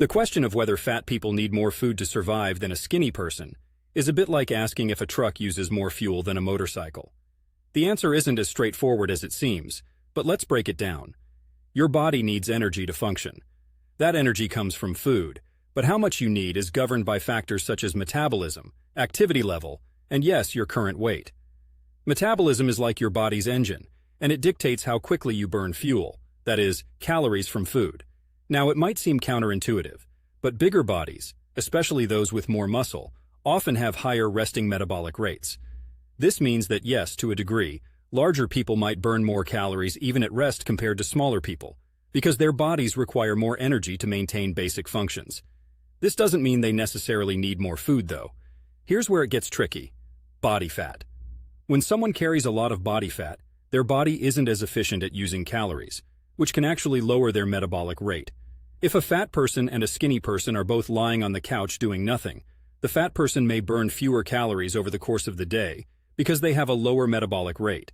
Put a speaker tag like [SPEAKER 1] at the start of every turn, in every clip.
[SPEAKER 1] The question of whether fat people need more food to survive than a skinny person is a bit like asking if a truck uses more fuel than a motorcycle. The answer isn't as straightforward as it seems, but let's break it down. Your body needs energy to function. That energy comes from food, but how much you need is governed by factors such as metabolism, activity level, and yes, your current weight. Metabolism is like your body's engine, and it dictates how quickly you burn fuel, that is, calories from food. Now, it might seem counterintuitive, but bigger bodies, especially those with more muscle, often have higher resting metabolic rates. This means that yes, to a degree, larger people might burn more calories even at rest compared to smaller people, because their bodies require more energy to maintain basic functions. This doesn't mean they necessarily need more food, though. Here's where it gets tricky. Body fat. When someone carries a lot of body fat, their body isn't as efficient at using calories, which can actually lower their metabolic rate. If a fat person and a skinny person are both lying on the couch doing nothing, the fat person may burn fewer calories over the course of the day because they have a lower metabolic rate.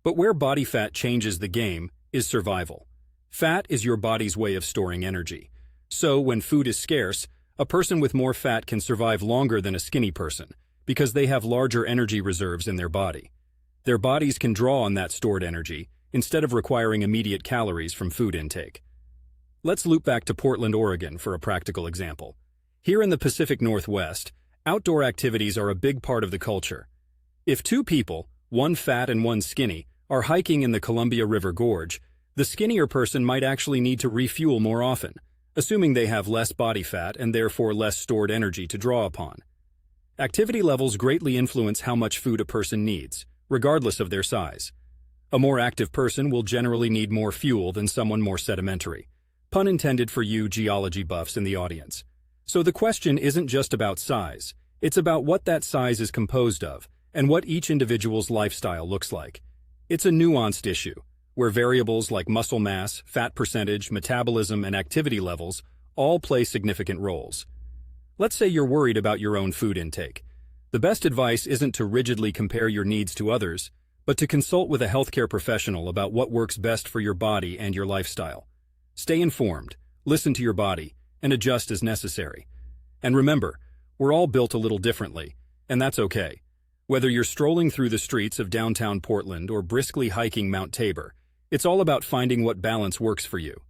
[SPEAKER 1] But where body fat changes the game is survival. Fat is your body's way of storing energy. So, when food is scarce, a person with more fat can survive longer than a skinny person because they have larger energy reserves in their body. Their bodies can draw on that stored energy instead of requiring immediate calories from food intake. Let's loop back to Portland, Oregon for a practical example. Here in the Pacific Northwest, outdoor activities are a big part of the culture. If two people, one fat and one skinny, are hiking in the Columbia River Gorge, the skinnier person might actually need to refuel more often, assuming they have less body fat and therefore less stored energy to draw upon. Activity levels greatly influence how much food a person needs, regardless of their size. A more active person will generally need more fuel than someone more sedimentary. Pun intended for you geology buffs in the audience. So the question isn't just about size, it's about what that size is composed of and what each individual's lifestyle looks like. It's a nuanced issue, where variables like muscle mass, fat percentage, metabolism, and activity levels all play significant roles. Let's say you're worried about your own food intake. The best advice isn't to rigidly compare your needs to others, but to consult with a healthcare professional about what works best for your body and your lifestyle. Stay informed, listen to your body, and adjust as necessary. And remember, we're all built a little differently, and that's okay. Whether you're strolling through the streets of downtown Portland or briskly hiking Mount Tabor, it's all about finding what balance works for you.